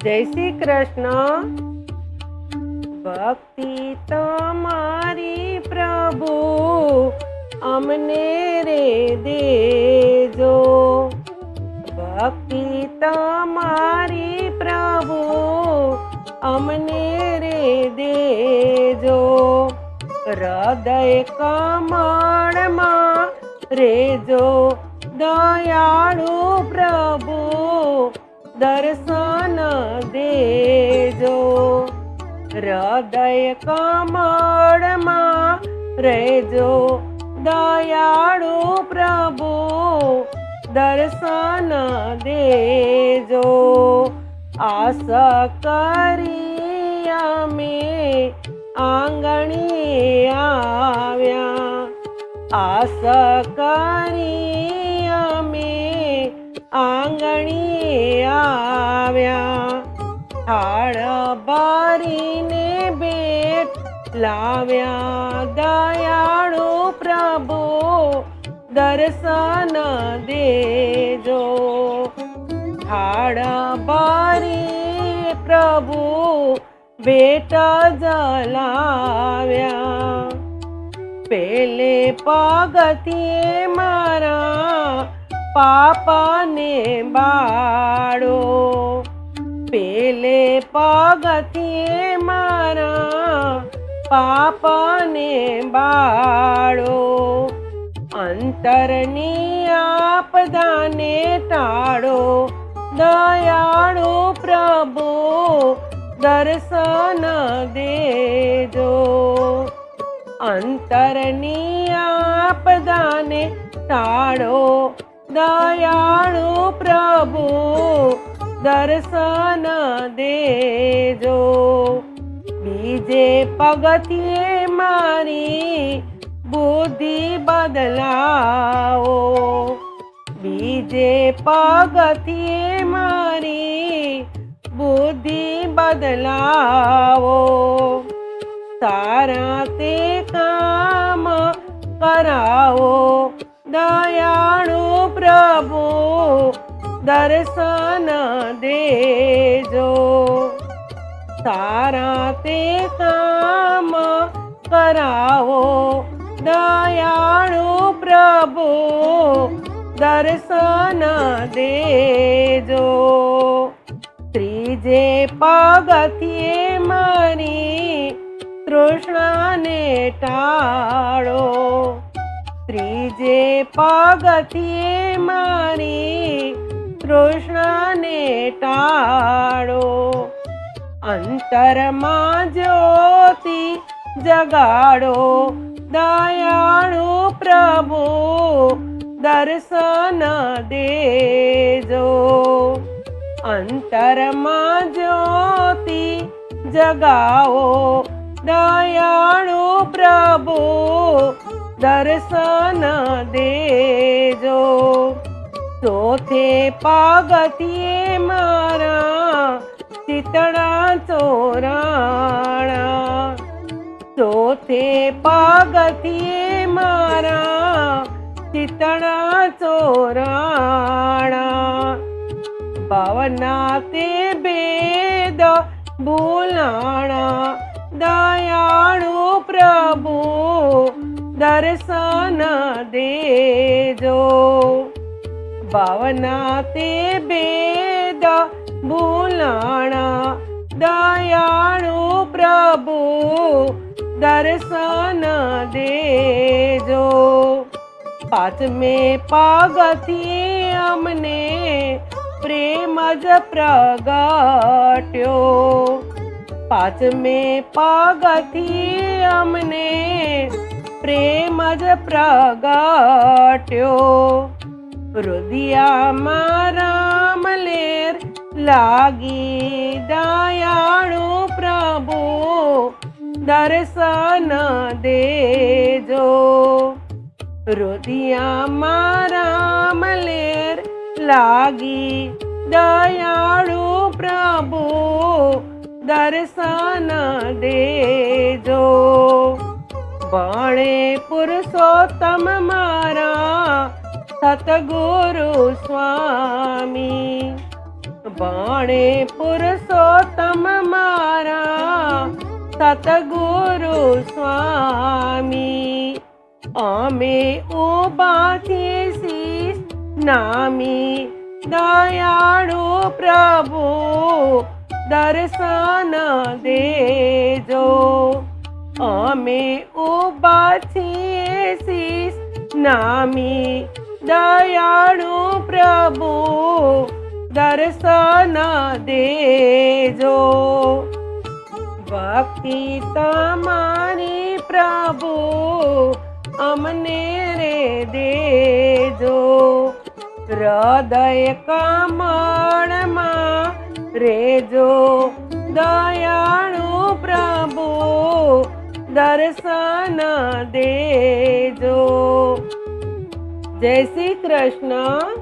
જય શ્રી કૃષ્ણ। ભક્તિ તમારી પ્રભુ અમને રે દેજો, ભક્તિ તમારી પ્રભુ અમને રે દેજો। હૃદય કમળમાં રેજો દયાળુ પ્રભુ દર્શન દેજો। હૃદય કમળમાં રેજો દયાળુ પ્રભુ દર્શન દેજો। આસ કરી અમે આંગણીએ આવ્યા, આસ કરી અમે આંગણીએ આવ્યા। થાળ ભરીને ભેટ લાવ્યા દયાળુ પ્રભુ દર્શન દેજો। થાળ ભરી પ્રભુ ભેટ જલાવ્યા। પેલે પગથિયે મારા પાપને બાળો, પેલે પગથિયે મારા પાપને બાળો। અંતરની આપદાને ટાળો દયાળુ પ્રભુ દર્શન દેજો। અંતરની આપદાને ટાળો દયાળુ પ્રભુ દર્શન દેજો। બીજે પગથિયે મારી બુદ્ધિ બદલાવો, બીજે પગથિયે મારી બુદ્ધિ બદલાવો। સારા તે કામ કરાવો દયાળુ પ્રભુ દર્શન દેજો। સારા તે કામ કરાવો દયાળુ પ્રભુ દર્શન દેજો। ત્રીજે પગથિયે મારી તૃષ્ણાને ટાળો, ત્રીજે પગથિયે મારી તૃષ્ણાને ટાળો। અંતરમાં જ્યોતિ જગાડો દયાળુ પ્રભુ દર્શન દેજો। અંતરમાં જ્યોતિ જગાવો દયાળુ પ્રભુ દર્શન દેજો। ચોથે પગથિયે મારા શીતળા ચોરાણા, ચોથે પગથિયે મારા શીતળા ચોરાણા। ભવના તે ભેદ ભૂલાણા દયાળુ પ્રભુ દર્શન દેજો। ભવના તે ભેદ ભૂલાણા દયાળુ પ્રભુ દર્શન દેજો। પાંચમે પગથિયે અમને પ્રેમ જ પ્રગટ્યો, પાંચમે પગથિયે અમને પ્રેમ જ પ્રગટ્યો। હૃદયમાં રામ લેર લાગી દયાળુ પ્રભુ દર્શન દેજો। હૃદયમાં રામ લેર લાગી દયાળુ પ્રભુ દર્શન દેજો। ભણે પુરુષોત્તમ મારા સતગુરુ સ્વામી, ભણે પુરુષોત્તમ મારા સતગુરુ સ્વામી. અમે ઉભા છીએ શીશ નામી, દયાળુ પ્રભુ દર્શન દેજો. અમે ઉભા છીએ શીશ નામી, દયાળુ પ્રભુ દર્શન દેજો. ભક્તિ તમારી પ્રભુ અમને રે દેજો. હૃદય કમળમાં રેજો, દયાળુ પ્રભુ દર્શન દેજો. જય શ્રી કૃષ્ણ.